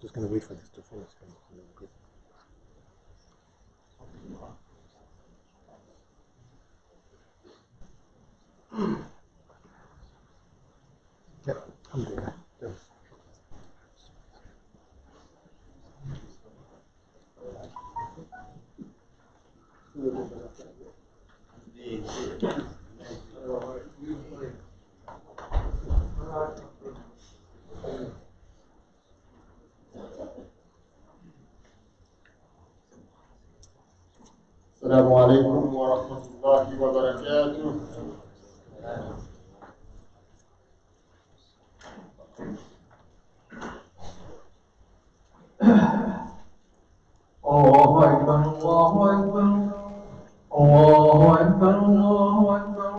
Just going to wait for this to finish. Yeah, alhamdulillah. السلام عليكم ورحمة الله وبركاته. الله أكبر الله أكبر الله أكبر الله أكبر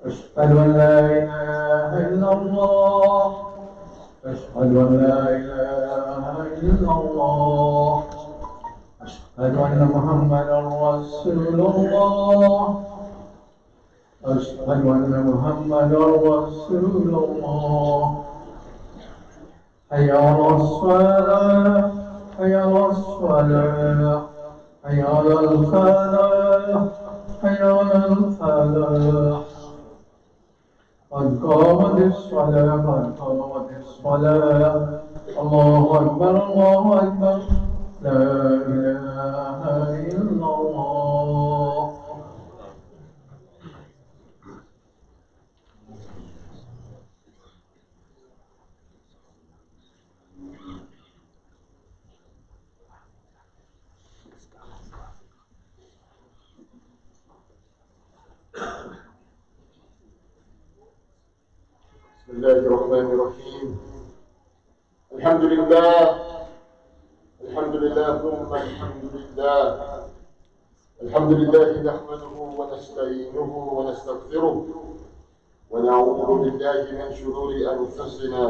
أشهد أن لا إله إلا الله أشهد أن لا إله إلا الله أشهد أن محمدا رسول الله أشهد أن محمدا رسول الله حي على الصلاة حي على الصلاة حي على الفلاح حي على الفلاح قد قامت الصلاة قد قامت الصلاة الله أكبر الله أكبر لا إله إلا الله. بسم الله الرحمن الرحيم. الحمد لله الحمد لله ثم الحمد لله. الحمد لله نحمده ونستعينه ونستغفره ونعوذ بالله من شرور أنفسنا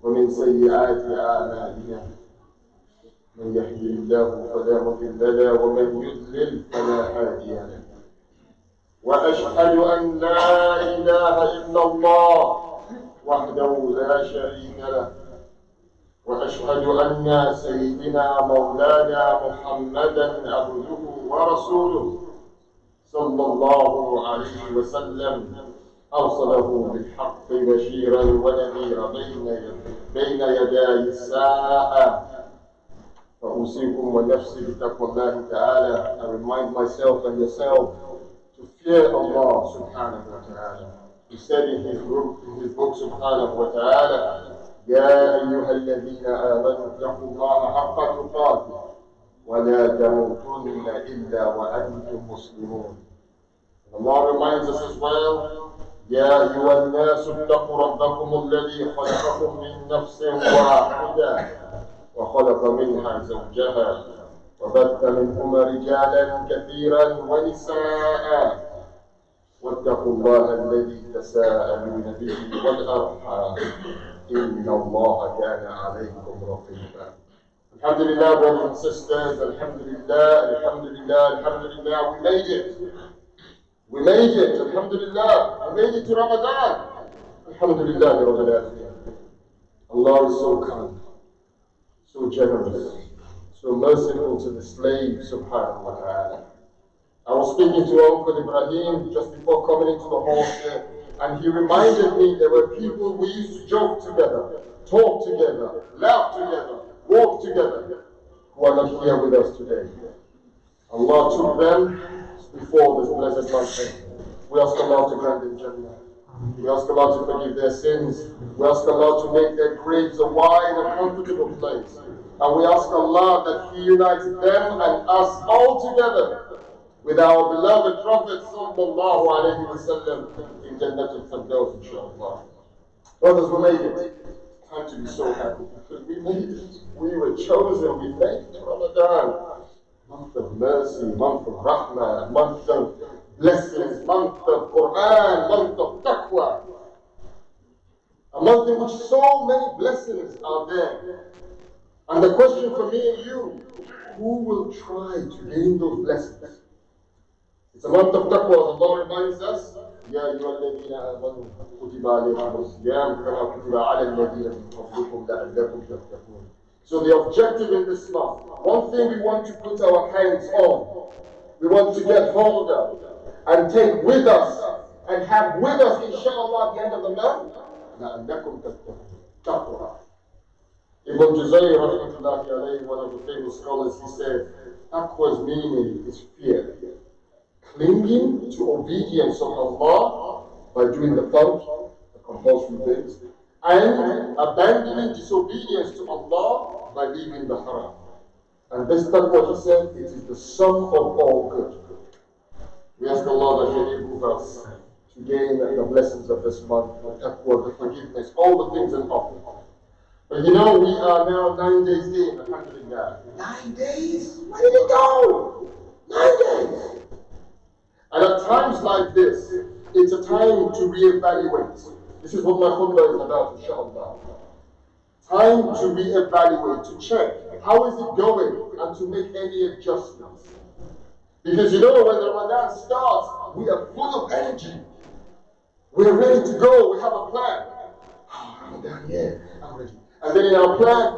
ومن سيئات أعمالنا. من يهده الله فلا مضل له ومن يضلل فلا هادي له. وأشهد أن لا إله إلا الله وحده لا شريك له. وأشهد أن سيدنا مولانا محمدا عبده ورسوله صلى الله عليه وسلم أرسله بالحق بشيرا ونذيرا بين يدي الساعة. فأوصيكم ونفسي بتقوى الله تعالى. I remind myself and yourself to fear Allah subhanahu wa ta'ala. He said in his book subhanahu wa ta'ala, يا أيها الذين آمنوا اتقوا الله حق تقاته ولا تموتن إلا وأنتم مسلمون. Allah reminds us as well, يا أيها الناس اتقوا ربكم الذي خلقكم من نفس واحدة وخلق منها زوجها وبث منهما رجالا كثيرا ونساء واتقوا الله الذي تساءلون به والأرحام إن الله كان عليكم رقيبا. Alhamdulillah, brothers and sisters, Alhamdulillah, Alhamdulillah, Alhamdulillah, we made it. We made it, Alhamdulillah. We made it to Ramadan. Alhamdulillah, Rabbil Alamin. Allah is so kind, so generous, so merciful to the slave, subhanahu wa ta'ala. I was speaking to Uncle Ibrahim just before coming into the hall here, and he reminded me there were people we used to joke together, talk together, laugh together, walk together, who are not here with us today. Allah took them before this blessed month. We ask Allah to grant them Jannah. We ask Allah to forgive their sins. We ask Allah to make their graves a wide and comfortable place. And we ask Allah that He unites them and us all together with our beloved Prophet sallallahu alayhi wa sallam in Jannatul Firdaus, inshallah. Brothers, we made it. Time to be so happy because we made it. We were chosen. We made it to Ramadan. Month of mercy, month of rahmah, month of blessings, month of Quran, month of taqwa. A month in which so many blessings are there. And the question for me and you, who will try to gain those blessings? It's a month of taqwa. Allah reminds us, يا أيها الذين آمنوا كتب عليكم الصيام كما كتب على الذين من قبلكم لعلكم تتقون. So the objective in this month, one thing we want to put our hands on, we want to get hold of and take with us and have with us, inshallah, at the end of the month, لعلكم تتقون. Taqwa. Ibn Juzayr, rahmatullahi alayhi, one of the famous scholars, he said, Taqwa's meaning is fear. Clinging to obedience of Allah by doing the fard, the compulsory things, and abandoning disobedience to Allah by leaving the haram. And this taqwa, he said, it is the sum of all good. We ask Allah that He enable us to gain the blessings of this month, the taqwa, the forgiveness, all the things and all. But you know, we are now 9 days in, alhamdulillah. 9 days? Where did it go? 9 days. And at times like this, it's a time to reevaluate. This is what my khutbah is about, inshallah. Time to reevaluate, to check how is it going, and to make any adjustments. Because you know, when Ramadan starts, we are full of energy. We're ready to go. We have a plan. Oh, Ramadan, yeah, I'm ready. And then in our plan,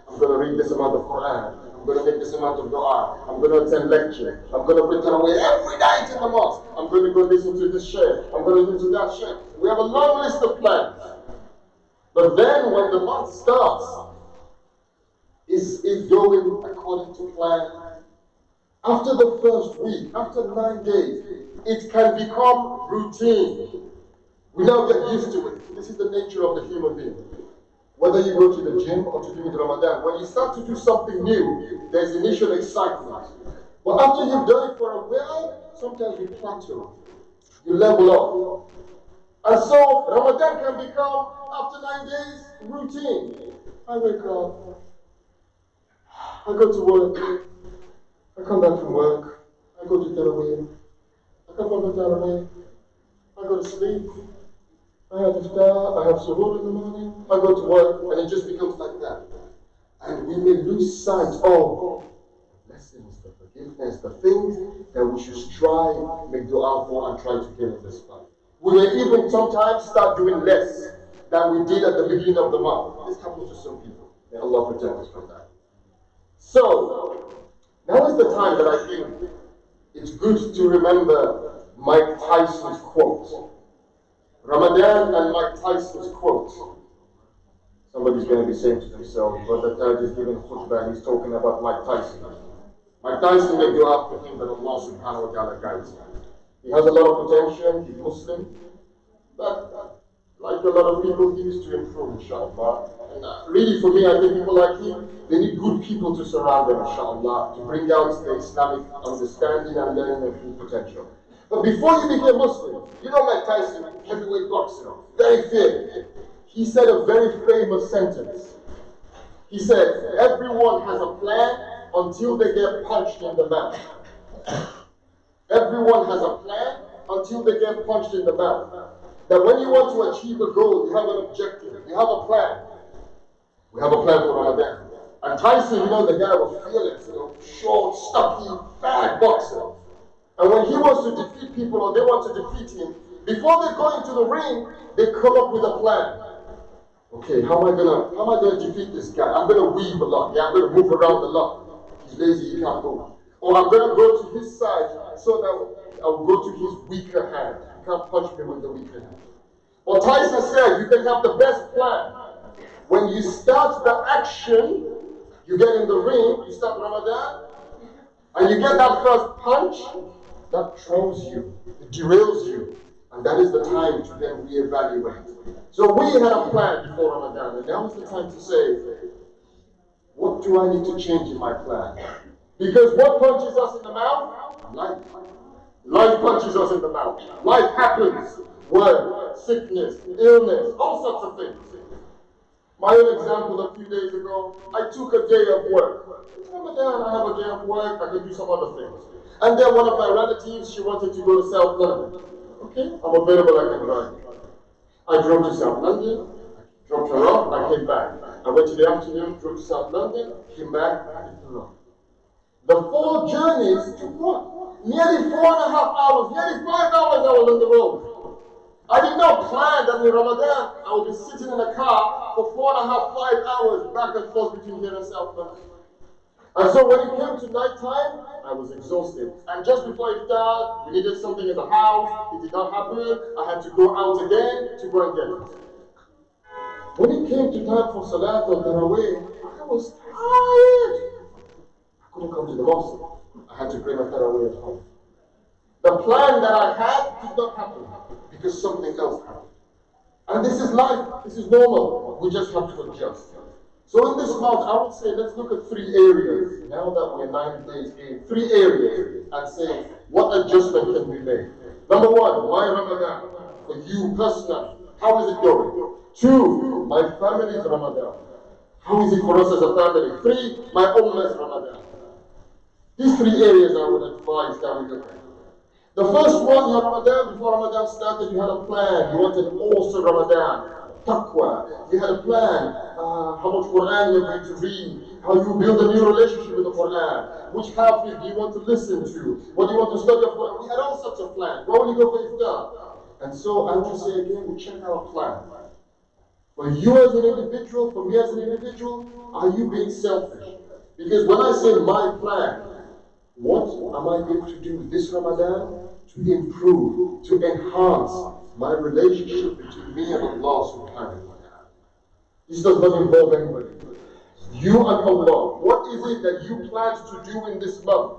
I'm going to read this amount of Quran. I'm going to make this amount of dua. I'm going to attend lecture. I'm going to pray tarawih every night in the mosque. I'm going to go listen to this shaykh. I'm going to listen to that shaykh. We have a long list of plans. But then when the month starts, is it going according to plan? After the first week, after 9 days, it can become routine. We now get used to it. This is the nature of the human being. Whether you go to the gym or to do it Ramadan, when you start to do something new, there's initial excitement. But after you've done it for a while, sometimes you plateau. You level up. And so Ramadan can become, after 9 days, routine. I wake up, I go to work, I come back from work, I go to Tarawih, I come back from Tarawih, I go to sleep. I have iftar, I have suhoor in the morning, I go to work, and it just becomes like that. And we may lose sight of the blessings, the forgiveness, the things that we should strive, make dua for, and try to gain in this life. We may even sometimes start doing less than we did at the beginning of the month. This happens to some people. May Allah protect us from that. So, now is the time that I think it's good to remember Mike Tyson's quote. Ramadan and Mike Tyson's quote. Somebody's going to be saying to themselves, Brother Taj is giving khutbah and he's talking about Mike Tyson. Mike Tyson may go after him, but Allah subhanahu wa ta'ala guides him. He has a lot of potential, he's Muslim, but like a lot of people, he needs to improve, inshallah. And really for me, I think people like him, they need good people to surround them, inshallah, to bring out the Islamic understanding and learning their full potential. But before you became Muslim, you know Mike Tyson, heavyweight boxer, very fit. He said a very famous sentence. He said, everyone has a plan until they get punched in the mouth. Everyone has a plan until they get punched in the mouth. That when you want to achieve a goal, you have an objective, you have a plan. We have a plan for Ramadan. And Tyson, you know, the guy was fearless, you know, short, stocky, bad boxer. And when he wants to defeat people or they want to defeat him, before they go into the ring, they come up with a plan. Okay, how am I gonna defeat this guy? I'm gonna weave a lot, yeah, I'm gonna move around a lot. He's lazy, he can't move. Or I'm gonna go to his side so that I'll go to his weaker hand. You can't punch me with the weaker hand. Well, Tyson said you can have the best plan. When you start the action, you get in the ring, you start Ramadan, and you get that first punch, that throws you, it derails you. And that is the time to then reevaluate. So we had a plan before Ramadan, and now is the time to say, what do I need to change in my plan? Because what punches us in the mouth? Life. Life punches us in the mouth. Life happens. Work, sickness, illness, all sorts of things. My own example, a few days ago, I took a day of work. Ramadan, I have a day of work, I could do some other things. And then one of my relatives, she wanted to go to South London. Okay, I'm available, I can drive. I drove to South London, dropped her off, I came back. I went to the afternoon, drove to South London, came back, I picked her up. The 4 journeys took what? Nearly 4.5 hours, nearly 5 hours I was on the road. I did not plan that in Ramadan I would be sitting in a car for 4.5, 5 hours back and forth between here and South London. And so when it came to night time, I was exhausted. And just before iftar, we needed something in the house. It did not happen. I had to go out again to go and get it. When it came to time for Salat or Tarawih, I was tired. I couldn't come to the mosque. I had to pray my Tarawih at home. The plan that I had did not happen because something else happened. And this is life. This is normal. We just have to adjust. So in this month, I would say let's look at 3 areas. Now that we're 9 days in, 3 areas and say what adjustment can be made. Number 1, my Ramadan. For you personally, how is it going? 2, my family's Ramadan. How is it for us as a family? 3, my ummah's Ramadan. These 3 areas I would advise that we look at. The first one, your Ramadan, before Ramadan started, you had a plan. You wanted an awesome Ramadan. Taqwa. You had a plan. How much Quran you're going to read. How you build a new relationship with the Quran. Which hafiz do you want to listen to? What do you want to study? We had all sorts of plans. Where will you go for iftar? And so I will say again, we check our plan. For you as an individual, for me as an individual, are you being selfish? Because when I say my plan, what am I going to do this Ramadan to improve, to enhance my relationship between me and Allah subhanahu wa ta'ala? This does not involve anybody. You and Allah. What is it that you plan to do in this month?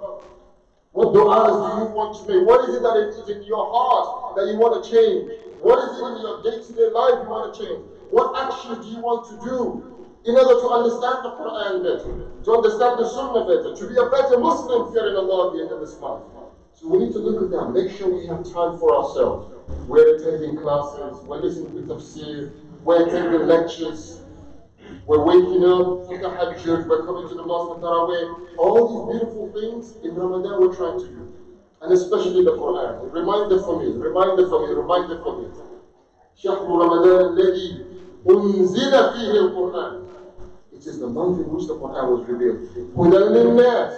What du'as do you want to make? What is it that is in your heart that you want to change? What is it in your day-to-day life you want to change? What actions do you want to do in order to understand the Quran better, to understand the Sunnah better, to be a better Muslim fearing Allah at the end of this month? So we need to look at that. Make sure we have time for ourselves. We're attending classes, we're listening to tafsir, we're attending lectures, we're waking up for tahajjud, we're coming to the mosque for tarawih. All these beautiful things in Ramadan we're trying to do. And especially the Quran. Reminder for me, reminder for me, reminder for me. شهر رمضان الذي أنزل فيه القرآن. It is the month in which the Quran was revealed. هدى للناس.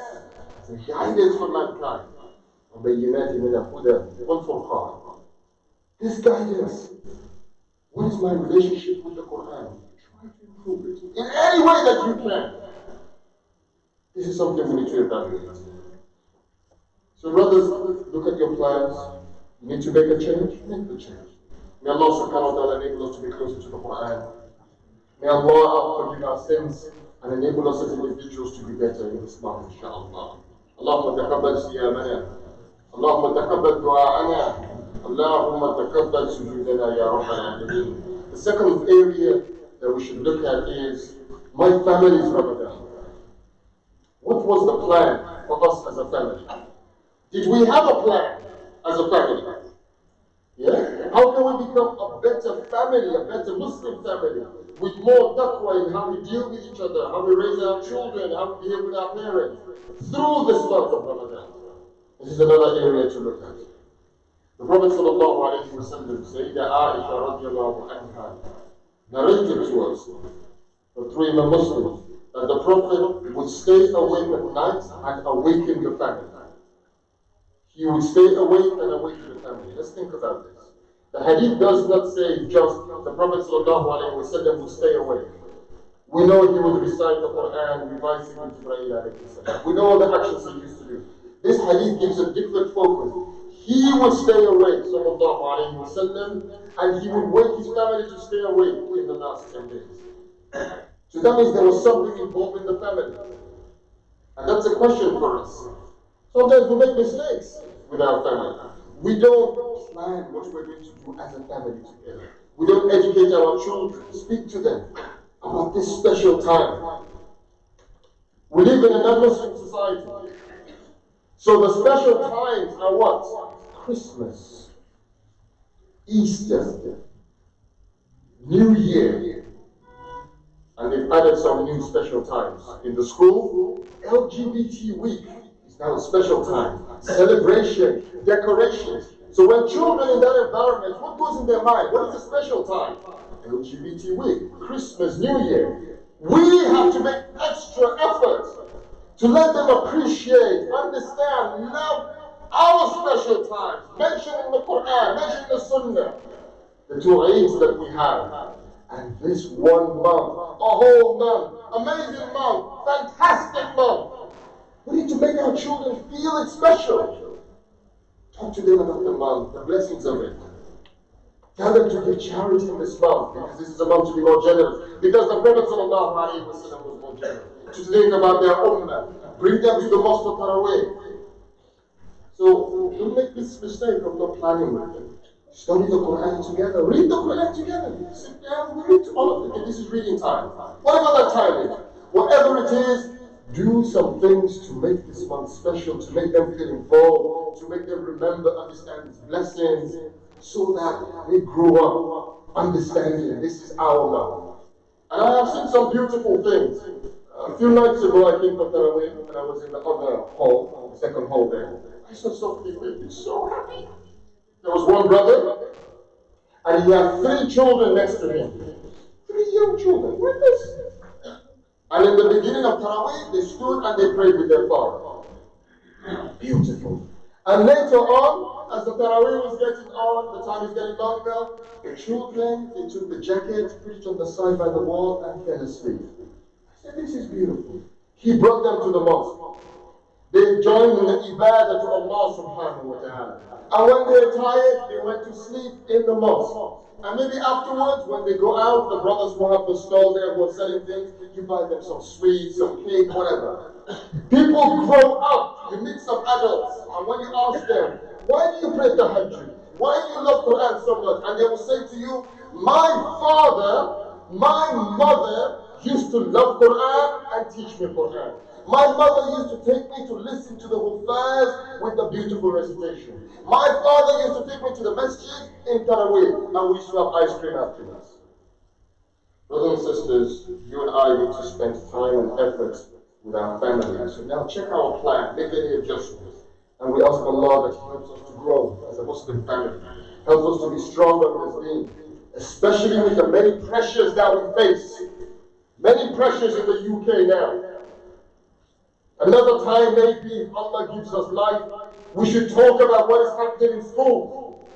It's a guidance for mankind. وبينات من الهدى والفرقان. This guidance. What is my relationship with the Quran? Try to improve it in any way that you can. This is something we need to evaluate. So brothers, look at your plans. You need to make a change? Make the change. May Allah subhanahu wa ta'ala enable us to be closer to the Quran. May Allah forgive our sins and enable us as individuals to be better in this month, inshaAllah. اللهم تقبل صيامنا. اللهم تقبل دعاءنا. اللهم تقبل سجودنا يا رب العالمين. The second area that we should look at is my family's Ramadan. What was the plan for us as a family? Did we have a plan as a family? Yeah? How can we become a better family, a better Muslim family, with more taqwa in how we deal with each other, how we raise our children, how we behave with our parents, through this month of Ramadan? This is another area to look at. The Prophet sallallahu alayhi wa sallam, Sayyidah Aisha radiallahu anha, narrated to us, through Imam Muslim, that the Prophet would stay awake at night and awaken the family. He would stay awake and awaken the family. Let's think about this. The hadith does not say just the Prophet ﷺ would stay awake. We know he would recite the Quran, revising with Jibreel alayhi salam. We know all the actions he used to do. This hadith gives a different focus. He would stay awake, sallallahu alayhi wa sallam, and he would wake his family to stay awake in the last 10 days. So that means there was something involved in the family. And that's a question for us. Sometimes we make mistakes with our family. We don't plan what we're going to do as a family together. We don't educate our children, speak to them about this special time. We live in a non-Muslim society. So the special times are what? Christmas, Easter, New Year. And they've added some new special times. In the school, LGBT week. Now a special time, celebration, decorations. So when children in that environment, what goes in their mind? What is the special time? LGBT week, Christmas, New Year. We have to make extra effort to let them appreciate, understand, love our special times, mentioned in the Quran, mentioned in the Sunnah. the 2 Eids that we have. And this 1 month, a whole month, amazing month, fantastic month. We need to make our children feel it special. Talk to them about the month, the blessings of it. Tell them to give charity in this month, because this is a month to be more generous. Because the Prophet ﷺ was more generous. To think about their ummah, bring them to the mosque for Tarawih. So don't make this mistake of not planning with them. Study the Quran together, read the Quran together. Sit down, we read all of it. This is reading time. Whatever that time is, whatever it is, do some things to make this month special, to make them feel involved, to make them remember, understand its blessings, so that they grow up understanding this is our month. And I have seen some beautiful things. A few nights ago, I came from Tarawih, and I was in the other hall, the second hall there. I saw some people so happy. There was one brother, and he had 3 children next to him. 3 young children, witness. And in the beginning of Tarawih, they stood and they prayed with their father. Beautiful. And later on, as the Tarawih was getting on, the time is getting longer, the children, they took the jacket, put it on the side by the wall, and fell asleep. I said, this is beautiful. He brought them to the mosque. They joined in the ibadah to Allah subhanahu wa ta'ala. And when they're tired, they went to sleep in the mosque. And maybe afterwards, when they go out, the brothers will have the stall there who are selling things. You buy them some sweets, some cake, whatever. People grow up. You meet some adults. And when you ask them, why do you pray tahajjud? Why do you love Quran so much? And they will say to you, my father, my mother used to love Quran and teach me Quran. My mother used to take me to listen to the Huffaz with the beautiful recitation. My father used to take me to the masjid in Tarawih, and we used to have ice cream afterwards. Brothers and sisters, you and I need to spend time and effort with our family. So now check our plan, make any adjustments. And we ask Allah that He helps us to grow as a Muslim family. Helps us to be stronger in this deen, especially with the many pressures that we face. Many pressures in the UK now. Another time, maybe, if Allah gives us life, we should talk about what is happening in school.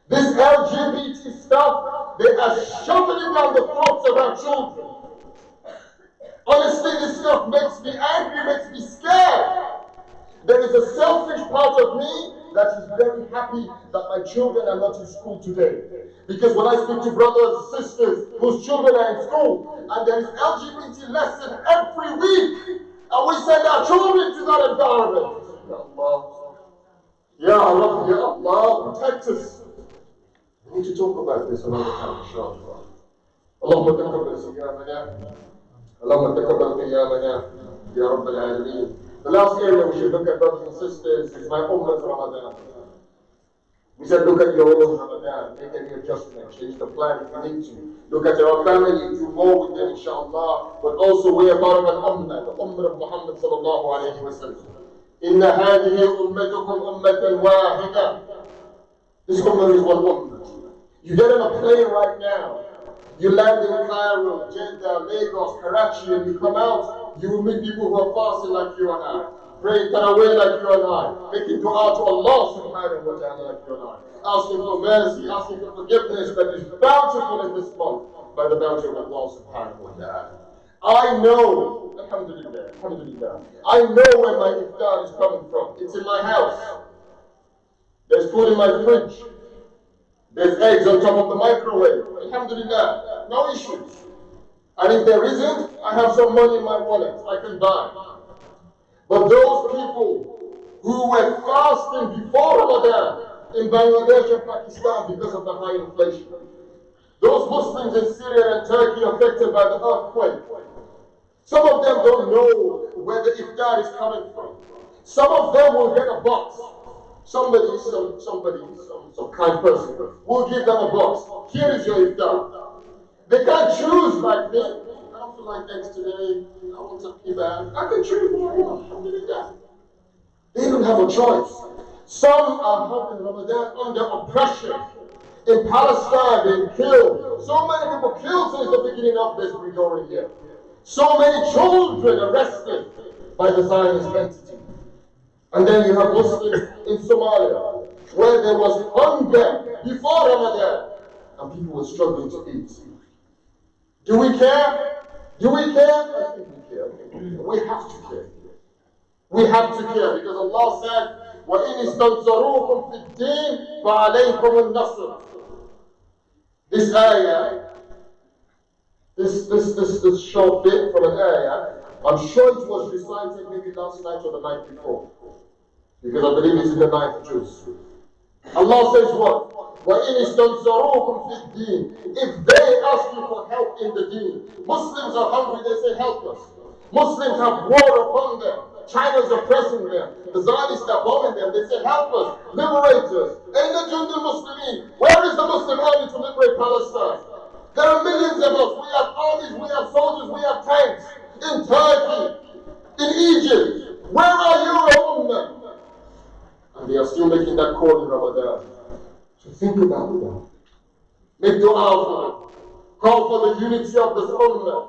This LGBT stuff, they are shoving it down the throats of our children. Honestly, this stuff makes me angry, makes me scared. There is a selfish part of me that is very happy that my children are not in school today. Because when I speak to brothers and sisters whose children are in school, and there is LGBT lesson every week, and we send our children to that environment. Ya Allah. Ya Allah, Ya Allah, protect us. We need to talk about this another time, inshallah. Allahumma taqabbal siyamana. Allahumma taqabbal qiyamana. Ya Rabb al-Alameen. The last area we should look at, brothers and sisters, is my Ummah's Ramadan. We said, look at your own Ramadan, make any adjustment, change the plan if you need to. Look at your family, do more with them, inshallah. But also, we are part of an Ummah, the Ummah of Muhammad sallallahu alayhi wa sallam. Inna hadihi ummatukum ummatan wahida. This Ummah is one Ummah. You get on a plane right now. You land in Cairo, Jeddah, Lagos, Karachi, and you come out, you will meet people who are fasting like you and I. Praying Tarawih like you and I. Making dua to Allah subhanahu wa ta'ala like you and I. Asking for mercy, asking for forgiveness that is bountiful in this month by the bounty of Allah subhanahu wa ta'ala. I know, alhamdulillah, I know where my iftar is coming from. It's in my house. There's food in my fridge. There's eggs on top of the microwave. Alhamdulillah, no issues. And if there isn't, I have some money in my wallet. I can buy. But those people who were fasting before Ramadan in Bangladesh and Pakistan because of the high inflation, those Muslims in Syria and Turkey affected by the earthquake, some of them don't know where the iftar is coming from. Some of them will get a box. Somebody, some kind person will give them a box. Here is your iftar. They can't choose like me. I don't feel like eggs today. I want some kebab. I can choose what I want. Alhamdulillah. They don't have a choice. Some are having Ramadan under oppression. In Palestine, they've killed. So many people killed since the beginning of this Gregorian year. So many children arrested by the Zionist entity. And then you have Muslims in Somalia, where there was hunger before Ramadan. and people were struggling to eat. Do we care? Do we care? I think we care. We have to care. We have to care because Allah said, وَإِنِ اسْتَنْصَرُوكُمْ فِي الدِّينِ فَعَلَيْكُمُ النَّصْرُ. This ayah, this short bit from an ayah, I'm sure it was recited maybe last night or the night before, because I believe it's in the 9th juz. Allah says what? وَإِنِ اسْتَنْصَرُوكُمْ فِي الدِّينِ. If they ask you for help in the deen, Muslims are hungry, they say help us. Muslims have war upon them. China's oppressing them. The Zionists are bombing them. They say help us, liberate us. Aina Jundul Muslimin. Where is the Muslim army to liberate Palestine? There are millions of us. We have armies, we have soldiers, we have tanks. In Turkey, in Egypt. Where are you, Ummah? And they are still making that call in Ramadan. So think about them. Make dua for them. Call for the unity of this Ummah.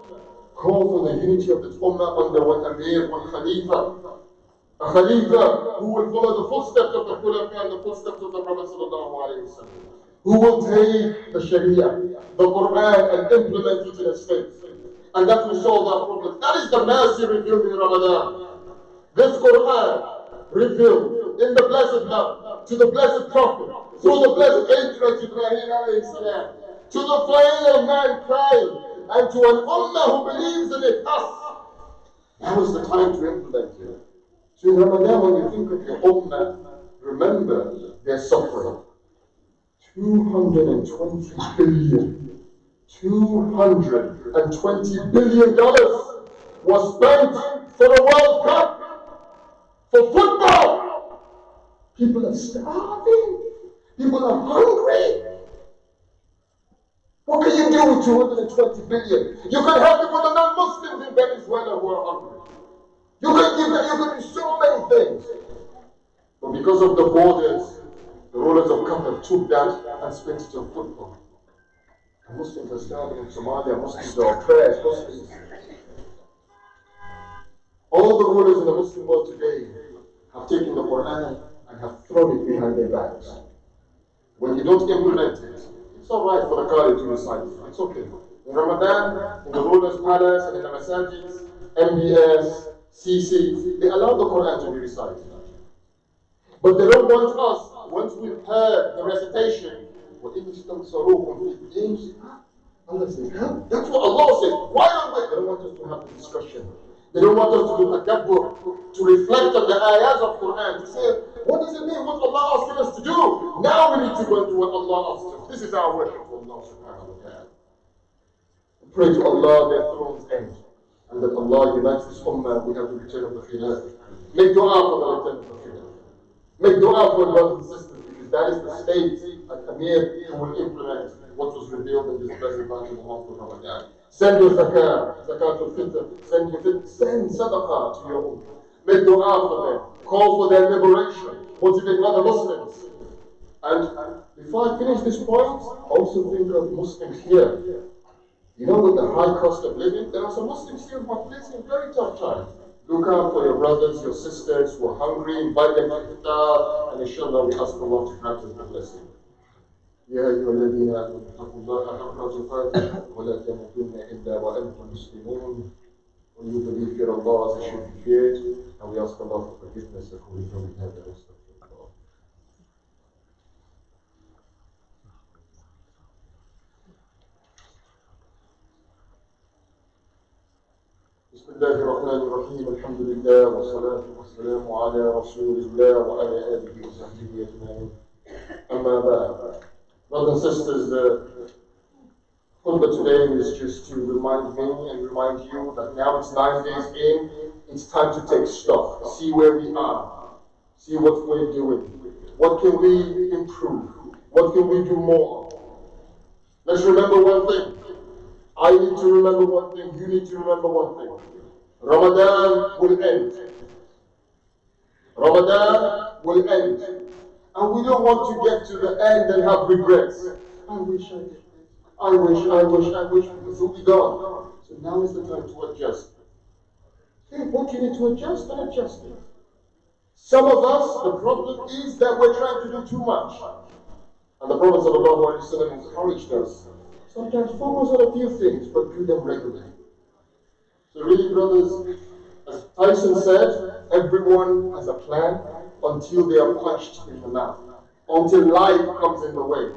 Call for the unity of this Ummah under one Amir, one Khalifa. A Khalifa who will follow the footsteps of the Khulafa and the footsteps of the Prophet sallallahu alayhi wa sallam. Who will take the Sharia, the Quran, and implement it in a state. And that will solve our problem. That is the mercy revealed in Ramadan. This Quran revealed in the blessed month to the blessed Prophet, through the blessed angel of Ibrahim alayhi salam, to the final mankind, and to an ummah who believes in it, us. Now is the time to implement it. So in Ramadan, when you think of your ummah, remember their suffering. $220 billion was spent for the World Cup, for football. People are starving. People are hungry. What can you do with 220 billion? You can help people, the non-Muslims in Venezuela who are hungry. You can give them, you can do so many things. But because of the borders, the rulers of Qatar took that and spent it on football. And Muslims are starving in Somalia, Muslims are oppressed, Muslims. All the rulers in the Muslim world today have taken the Quran and have thrown it behind their backs. When you don't implement it, it's all right for the Qari to recite it. It's okay. In Ramadan, in the ruler's palace, and in the masajids, MBS, CC, they allow the Quran to be recited. But they don't want us, once we've heard the recitation, Allah says, that's what Allah says. Why don't they? They don't want us to have the discussion. They don't want us to do tadabbur, to reflect on the ayahs of Quran, to say, what does it mean? What Allah asking us to do? Now we need to go into what Allah asked us. This is our worship for Allah subhanahu wa ta'ala. Pray to Allah, their thrones end. And that Allah unites this ummah, we have the return of the khilaf. Make dua for the return of the khilaf. Make dua for brothers and sisters, because that is the state and Amir who will implement what was revealed in this present month in the month of Ramadan. Send your zakah, zakatul fitr, send sadaqah to your ummah. Make dua for them, call for their liberation, motivate other Muslims. And before I finish this point, also think of Muslims here. You know, with the high cost of living, there are some Muslims here who are facing very tough times. Look out for your brothers, your sisters who are hungry, invite them to iftar, and inshallah we ask Allah to grant us the blessing. يا أيها الذين آمنوا اتقوا الله حق تقاته ولا تموتن إلا وأنتم مسلمون. When you believe fear Allah as it should be feared, and we ask Allah for forgiveness if we don't have the rest of Allah. بسم الله الرحمن الرحيم الحمد لله والصلاة والسلام على رسول الله وعلى آله وصحبه أجمعين. أما بعد. Brothers and sisters, the khutbah today is just to remind me and remind you that now it's 9 days in, it's time to take stock, see where we are, see what we're doing, what can we improve, what can we do more. Let's remember one thing. I need to remember one thing, you need to remember one thing. Ramadan will end. Ramadan will end. And we don't want to get to the end and have regrets. I wish I did this. I wish, because we'll be gone. So now is the time to adjust. Okay, what you need to adjust, then adjust it. Some of us, the problem is that we're trying to do too much. And the Prophet ﷺ encouraged us. Sometimes focus on a few things, but do them regularly. So really, brothers, as Tyson said, everyone has a plan until they are punched in the mouth, until life comes in the way.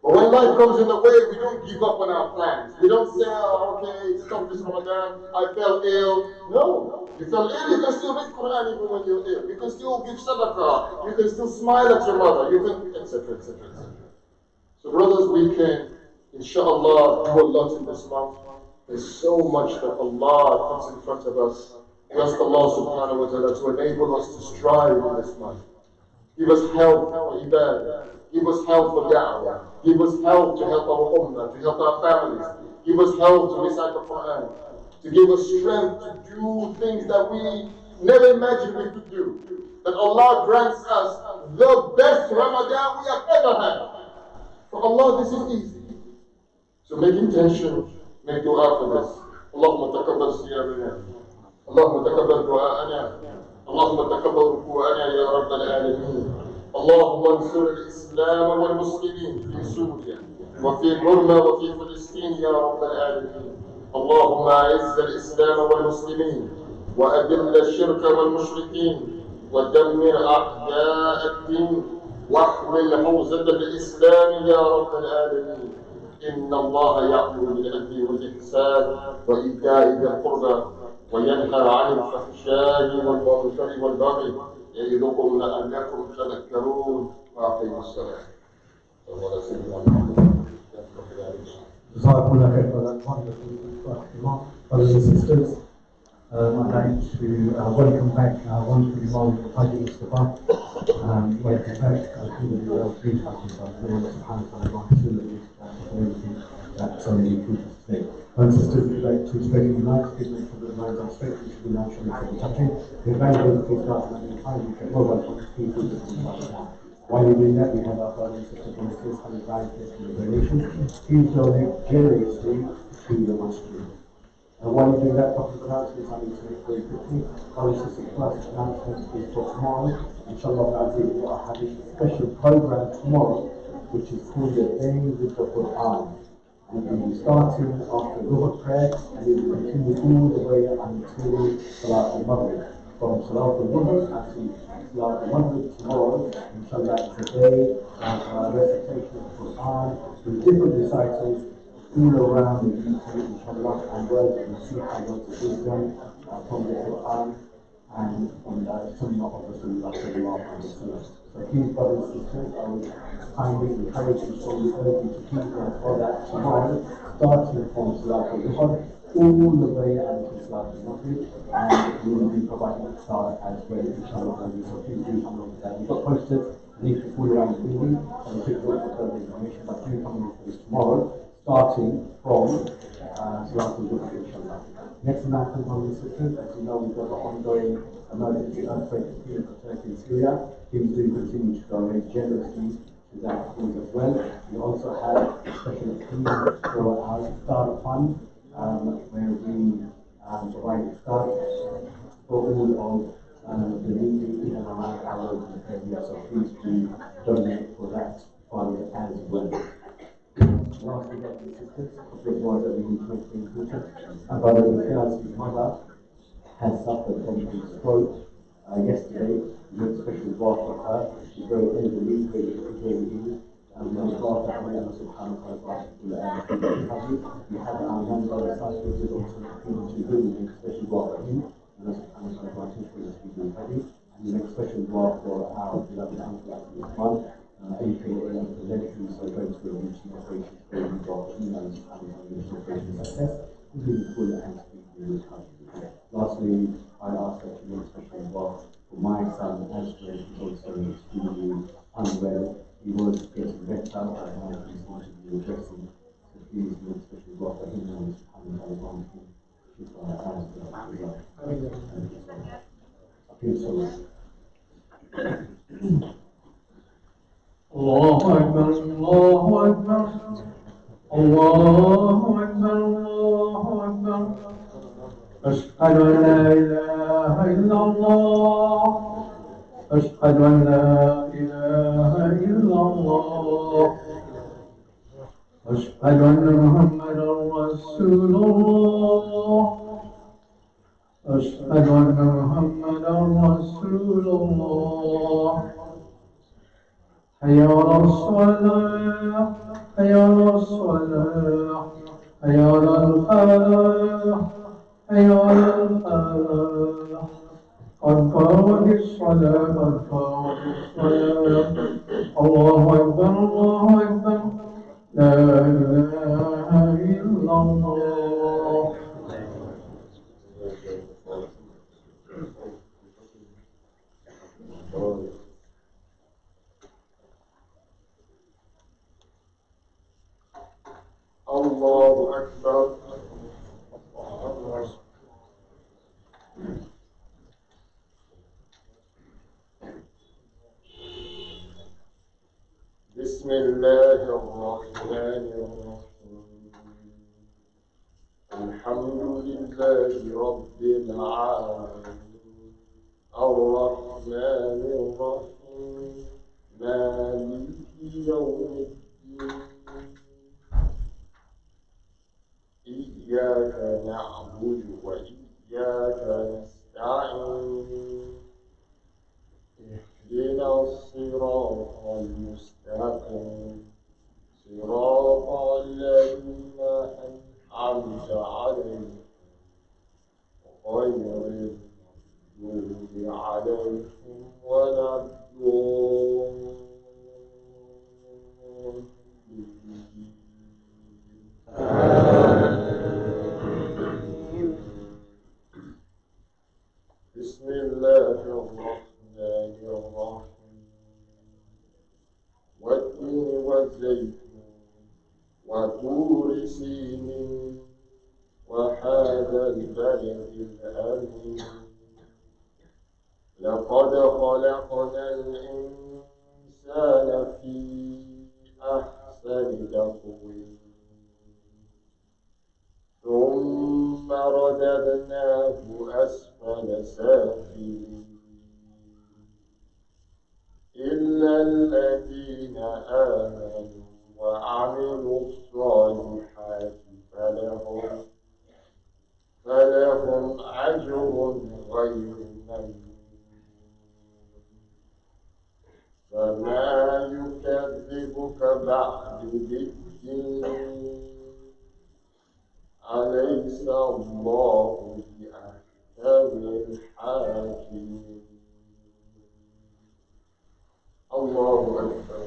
But when life comes in the way, we don't give up on our plans. We don't say, oh, okay, it's tough this Ramadan, I fell ill. No, you fell ill, you can still read Quran even when you're ill. You can still give sadaqah. You can still smile at your mother. You can, etc., etc., etc. So brothers, we can, inshallah, do a lot in this month. There's so much that Allah puts in front of us. We ask Allah subhanahu wa ta'ala to enable us to strive in this month. Give us help for ibadah. Give us help for da'wah. Give us help to help our ummah, to help our families. Give us help to recite the Quran. To give us strength to do things that we never imagined we could do. That Allah grants us the best Ramadan we have ever had. For Allah, this is easy. So make intention, make dua for this. Allahumma taqabbal siyamina. Allahumma taqabbal du'a'ana. Allahumma taqabbal ruku'ana ya Rabbal Alameen. Allahumma ansur al-Islam wal-Muslimin fi Syria wa fi Burma wa fi Palestine ya Rabbal Alameen. Allahumma a'izz al-Islam wal-Muslimin wa adil al-shirka wal-mushrikin wa dammir a'da' ad-din. واحمل حوزة الإسلام يا رب العالمين. إن الله يأمر بالعدل والإحسان وإيتاء ذي القربى وينهى عن الفحشاء والمنكر والبغي يعظكم لعلكم تذكرون وأقيموا الصلاة. وعلى سيدنا محمد. Jazakumullah khair for that wonderful brothers and sisters. I'd like to welcome back our wonderful Imam Haji Mustafa. Welcome back. Alhamdulillah, please Allah subhanahu wa ta'ala for everything that you put us today. Brothers and sisters, we'd like to especially unite, please make sure that the lines are straight, we should be naturally for the touching. The evangelist, please start at any time, you can mobile phones, please do this in the While you're doing that, we have our brothers and sisters on the list, having guys for the donations. Please donate generously to the mosque. And while you're doing that, couple of announcements I need to make very quickly. Brothers and sisters, first announcement is for tomorrow. Inshallah, we've got a special program tomorrow, which is called the Day with the Quran. And it will be starting after Dhuhr prayer, and it will continue all the way until Salat al-Maghrib. From Salat al-Dhuhr until Salat al-Maghrib tomorrow, inshallah, it's a day of recitation of the Quran with different recitals all around the UK, inshallah, and words and nasiha, words of wisdom from the Quran and from the Sunnah of Rasulullah sallallahu alaihi wasallam. So please, brothers and sisters, I would kindly encourage you, strongly urge you to keep going for that tomorrow, starting from Salat al-Dhuhr all the way until Salat al-Maghrib, and we will be providing a star as well, inshallah. So please do come along with that. We've got posters, need to fool around the building, and we'll take a look for further information, but do come along for this tomorrow, starting from Salat al-Dhuhr, inshallah. Next announcement, brothers and sisters, as you know, we've got an ongoing emergency earthquake appeal for Turkey and Syria. Please do continue to donate generously to that cause as well. We also have a special appeal for our Iftar Fund, where we provide Iftar for all of the needy in and around our local area. So please do donate for that fund as well. Lastly, brothers and sisters, a couple of words that we need to make things important. My brother Mikhail's mother has suffered from a stroke yesterday. We made a special dua for her. She's very elderly, very ill. And we made a dua for her, Allah subhanahu wa ta'ala recovery. We have our young brother Sasha, which is also appealing to him. We made a special dua for him. Allah subhanahu wa ta'ala teach us to be ready. And we made a special dua for our beloved uncle Abdul aka the legendary, so going through a routine operation for the job, emails, and routine operation success, including full and speedy recovery. Lastly, I ask that you make a special dua for my son, Ashley, who's also extremely unwell. He was getting better, and now he's going to be addressing. So please make a special dua for him and his family and grant him shifa as well. Thank you so much. الله أكبر الله أكبر الله أكبر الله أكبر أشهد أن لا إله إلا الله أشهد أن لا إله إلا الله الله أشهد أن محمدا رسول الله أشهد أن محمدا رسول الله حي على الصلاة حي على الصلاة حي على الفلاح حي على الفلاح قد قامت الصلاة قد قامت الصلاة الله أكبر الله أكبر لا إله إلا الله الله أكبر. بسم الله الرحمن الرحيم الحمد لله رب العالمين الرحمن الرحيم مالك يوم الدين إياك نعبد وإياك نستعين اهدنا الصراط المستقيم صراط الذين أنعمت عليهم غير المغضوب عليهم ولا الضالين. بسم الله الرحمن الرحيم والتين والزيتون وطور سينين وهذا البلد الأمين لقد خلقنا الإنسان في أحسن تقويم ثم رددناه أسفل سافلين إلا الذين آمنوا وعملوا الصالحات فلهم أجر غير ممنون فما يكذبك بعد بالدين أليس الله بأحكم الحاكمين. الله أكبر.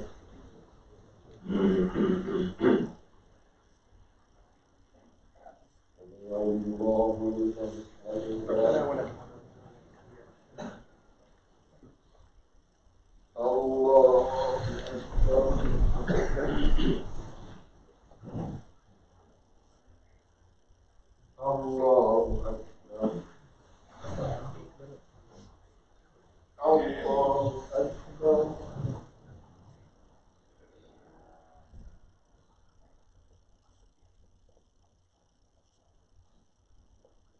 الله لمن حمده. الله أكبر. الله أكبر. الله أكبر.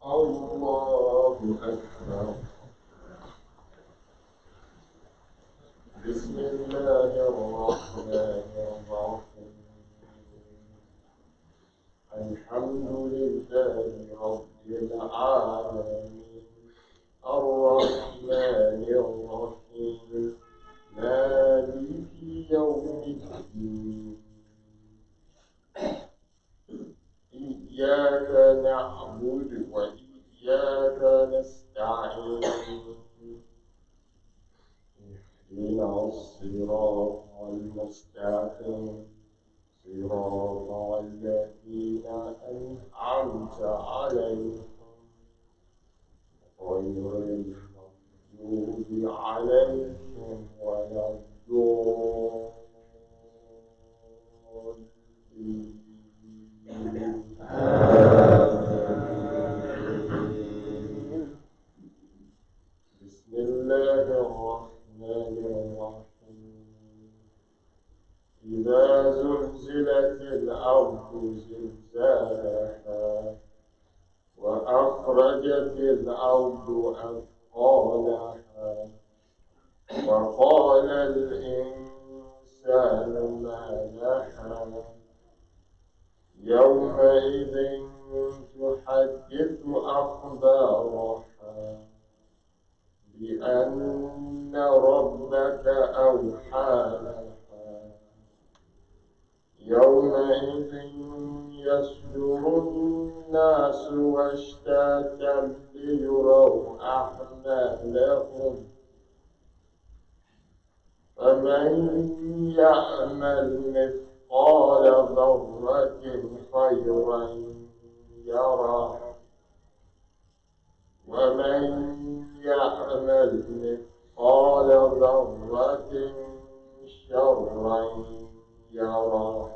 الله أكبر. بسم الله الرحمن الرحيم الحمد لله رب العالمين الرحمن الرحيم مالك يوم الدين إياك نعبد وإياك نستعين اهدنا الصراط المستقيم صراط الذين أنعمت عليهم غير المغضوب عليهم ولا الضالين. بسم الله الرحمن الرحيم إذا زلزلت الأرض زلزالها وأخرجت الأرض أثقالها وقال الإنسان يومئذ تحدث أخبارها بأن ربك أوحى لها يومئذ يصدر الناس أشتاتا ليروا أعمالهم فمن يعمل مثقال ذرة خيرا يره ومن يعمل مثقال ذرة شرا يره.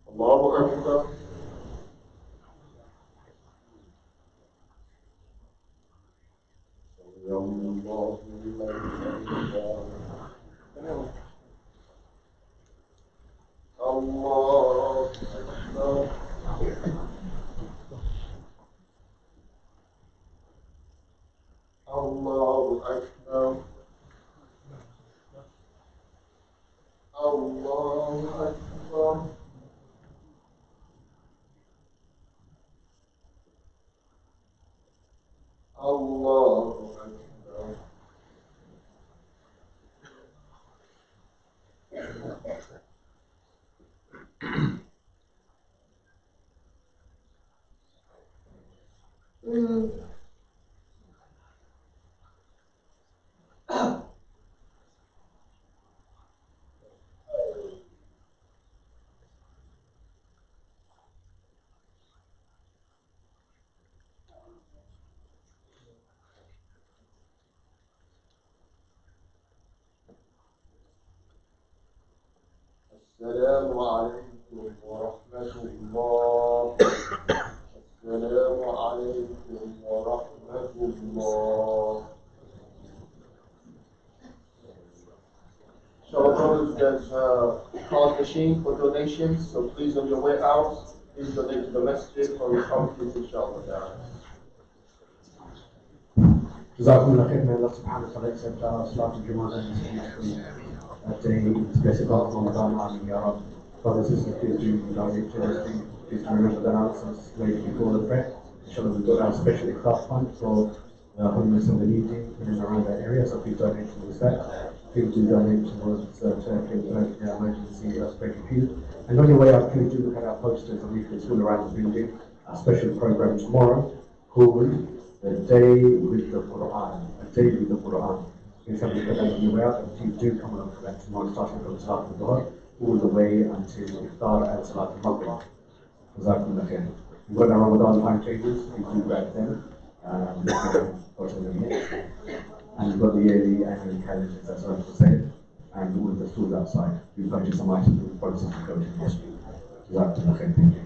الله أكبر. الله لمن حمده. الله أكبر. الله أكبر. الله أكبر. الله أكبر. السلام عليكم ورحمة الله. السلام عليكم ورحمة الله. So brothers, there's a card machine for donations, so please on your way out, please donate to the masjid or your companies, inshallah. جزاكم الله خير. May Allah subhanahu wa ta'ala accept our Salat al-Jummah and this beautiful day, this blessed month of Ramadan. Amin Ya Rab. Brothers and sisters, please do donate to us. Please remember the announcements later before the prayer. Inshallah, we've got our special iftar fund for the homeless and the needy in and around that area, so please donate towards that. Please do donate towards Turkey emergency special fees. And on your way out, please do look at our posters and leaflets all around the building. Our special program tomorrow called The Day with the Quran. A Day with the Quran. Please have a look at that on your way out, and please do come along for that tomorrow, starting from Salat al-Dhuhr all the way until Iftar and Salat al-Maghrib. Jazakumullah khair. We've got our Ramadan timetables, please do grab them. And we've got the yearly annual calendars, as well as said, and all of the stores outside. We purchase some items with the process to go to the mosque. Jazakumullah khair. Thank you.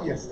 Yes.